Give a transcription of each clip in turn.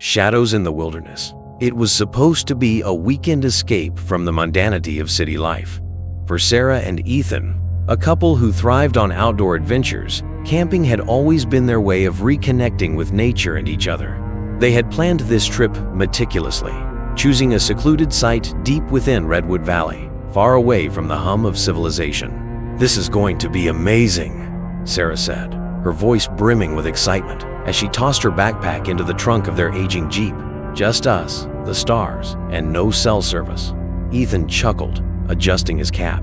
Shadows in the Wilderness. It was supposed to be a weekend escape from the mundanity of city life. For Sarah and Ethan, a couple who thrived on outdoor adventures, camping had always been their way of reconnecting with nature and each other. They had planned this trip meticulously, choosing a secluded site deep within Redwood Valley, far away from the hum of civilization. "This is going to be amazing," Sarah said, her voice brimming with excitement as she tossed her backpack into the trunk of their aging Jeep. "Just us, the stars, and no cell service." Ethan chuckled, adjusting his cap.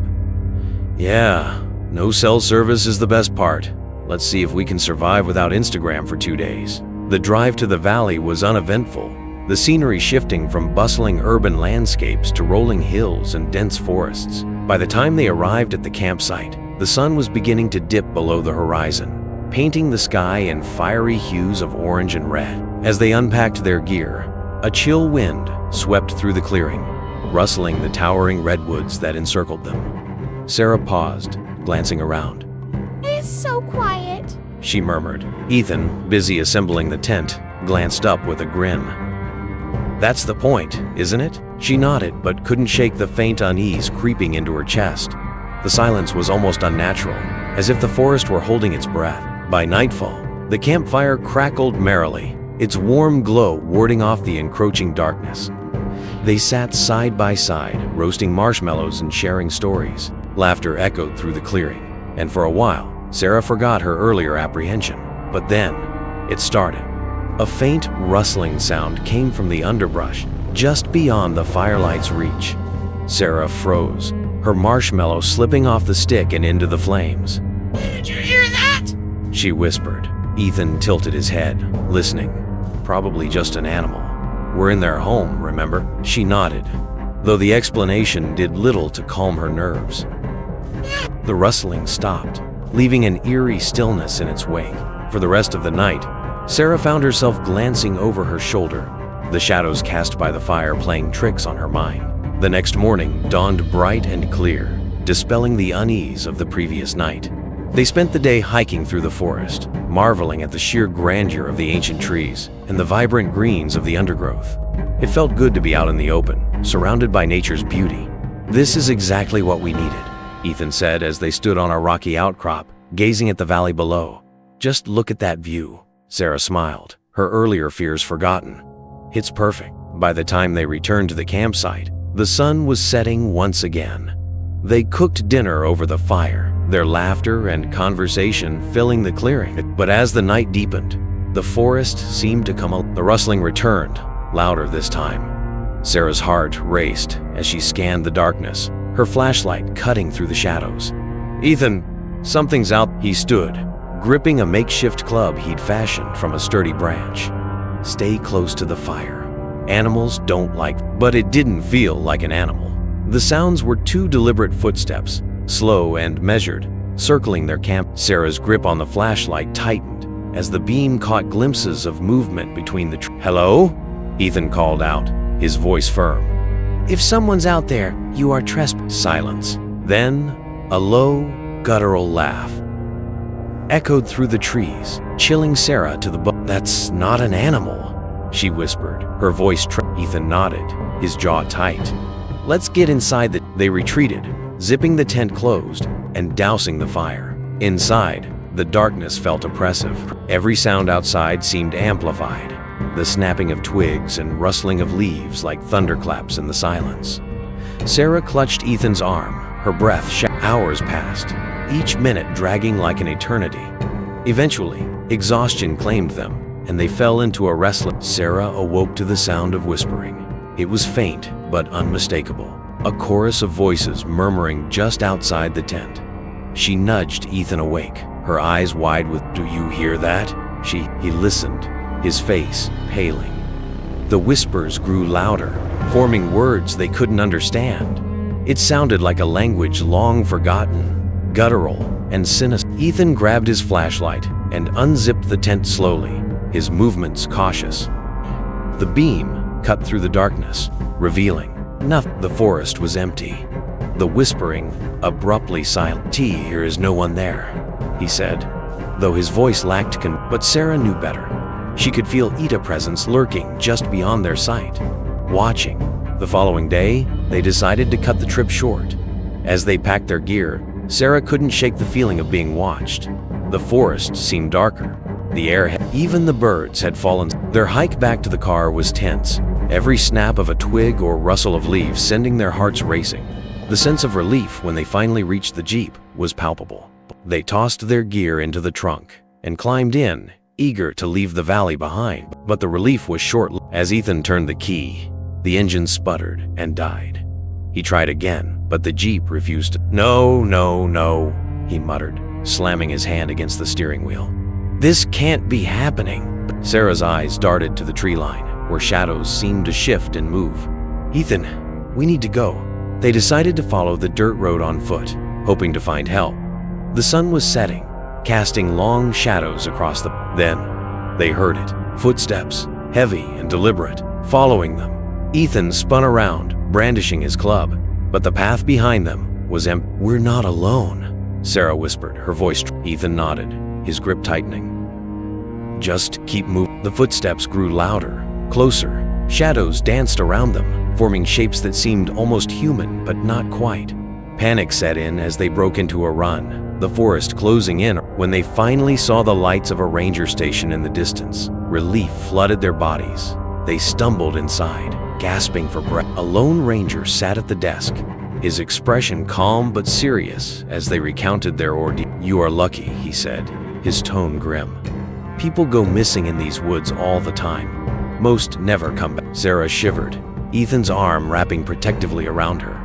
"Yeah, no cell service is the best part. Let's see if we can survive without Instagram for 2 days." The drive to the valley was uneventful, the scenery shifting from bustling urban landscapes to rolling hills and dense forests. By the time they arrived at the campsite, the sun was beginning to dip below the horizon, painting the sky in fiery hues of orange and red. As they unpacked their gear, a chill wind swept through the clearing, rustling the towering redwoods that encircled them. Sarah paused, glancing around. "It's so quiet," she murmured. Ethan, busy assembling the tent, glanced up with a grin. "That's the point, isn't it?" She nodded, but couldn't shake the faint unease creeping into her chest. The silence was almost unnatural, as if the forest were holding its breath. By nightfall, the campfire crackled merrily, its warm glow warding off the encroaching darkness. They sat side by side, roasting marshmallows and sharing stories. Laughter echoed through the clearing, and for a while, Sarah forgot her earlier apprehension. But then, it started. A faint rustling sound came from the underbrush, just beyond the firelight's reach. Sarah froze, her marshmallow slipping off the stick and into the flames. "Did you hear that?" she whispered. Ethan tilted his head, listening. "Probably just an animal. We're in their home, remember?" She nodded, though the explanation did little to calm her nerves. The rustling stopped, leaving an eerie stillness in its wake. For the rest of the night, Sarah found herself glancing over her shoulder, the shadows cast by the fire playing tricks on her mind. The next morning dawned bright and clear, dispelling the unease of the previous night. They spent the day hiking through the forest, marveling at the sheer grandeur of the ancient trees and the vibrant greens of the undergrowth. It felt good to be out in the open, surrounded by nature's beauty. "This is exactly what we needed," Ethan said as they stood on a rocky outcrop, gazing at the valley below. "Just look at that view." Sarah smiled, her earlier fears forgotten. "It's perfect." By the time they returned to the campsite, the sun was setting once again. They cooked dinner over the fire, their laughter and conversation filling the clearing. But as the night deepened, the forest seemed to come alive. The rustling returned, louder this time. Sarah's heart raced as she scanned the darkness, her flashlight cutting through the shadows. "Ethan, something's out." He stood, gripping a makeshift club he'd fashioned from a sturdy branch. "Stay close to the fire. Animals don't like..." But it didn't feel like an animal. The sounds were two deliberate footsteps, slow and measured, circling their camp. Sarah's grip on the flashlight tightened as the beam caught glimpses of movement between the trees. "Hello?" Ethan called out, his voice firm. "If someone's out there, you are trespassing." Silence. Then, a low, guttural laugh echoed through the trees, chilling Sarah to the bone. "That's not an animal," she whispered, her voice Ethan nodded, his jaw tight. "Let's get inside." They retreated, zipping the tent closed and dousing the fire. Inside, the darkness felt oppressive. Every sound outside seemed amplified, the snapping of twigs and rustling of leaves like thunderclaps in the silence. Sarah clutched Ethan's arm, her breath Hours passed, each minute dragging like an eternity. Eventually, exhaustion claimed them, and they fell into a restless. Sarah awoke to the sound of whispering. It was faint, but unmistakable, a chorus of voices murmuring just outside the tent. She nudged Ethan awake, her eyes wide with, "Do you hear that?" He listened, his face paling. The whispers grew louder, forming words they couldn't understand. It sounded like a language long forgotten, guttural and sinister. Ethan grabbed his flashlight and unzipped the tent slowly, his movements cautious. The beam cut through the darkness, revealing nothing. The forest was empty, the whispering abruptly silent. "Here is no one there," he said, though his voice lacked but Sarah knew better. She could feel Ida presence lurking just beyond their sight, watching. The following day, they decided to cut the trip short. As they packed their gear, Sarah couldn't shake the feeling of being watched. The forest seemed darker. The air, even the birds had fallen. Their hike back to the car was tense, every snap of a twig or rustle of leaves sending their hearts racing. The sense of relief when they finally reached the Jeep was palpable. They tossed their gear into the trunk and climbed in, eager to leave the valley behind. But the relief was short-lived. As Ethan turned the key, the engine sputtered and died. He tried again, but the Jeep refused. No, no, no, he muttered, slamming his hand against the steering wheel. This can't be happening. Sarah's eyes darted to the tree line, where shadows seemed to shift and move. Ethan, we need to go. They decided to follow the dirt road on foot, hoping to find help. The sun was setting, casting long shadows across the... Then, they heard it. Footsteps, heavy and deliberate, following them. Ethan spun around, brandishing his club, but the path behind them was empty. We're not alone, Sarah whispered, her voice. Ethan nodded, his grip tightening. Just keep moving. The footsteps grew louder, closer. Shadows danced around them, forming shapes that seemed almost human, but not quite. Panic set in as they broke into a run, the forest closing in. When they finally saw the lights of a ranger station in the distance, relief flooded their bodies. They stumbled inside, gasping for breath. A lone ranger sat at the desk, his expression calm but serious as they recounted their ordeal. You are lucky, he said, his tone grim. People go missing in these woods all the time. Most never come back. Sarah shivered, Ethan's arm wrapping protectively around her.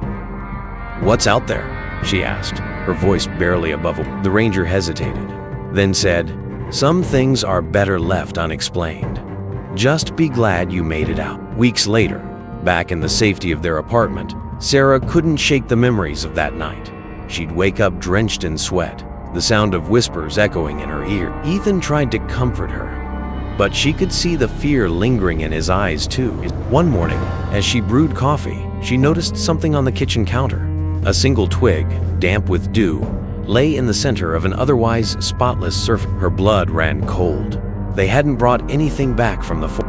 What's out there? She asked, her voice barely above. The ranger hesitated, then said, some things are better left unexplained. Just be glad you made it out. Weeks later, back in the safety of their apartment, Sarah couldn't shake the memories of that night. She'd wake up drenched in sweat, the sound of whispers echoing in her ear. Ethan tried to comfort her, but she could see the fear lingering in his eyes too. One morning, as she brewed coffee, she noticed something on the kitchen counter. A single twig, damp with dew, lay in the center of an otherwise spotless surface. Her blood ran cold. They hadn't brought anything back from the forest.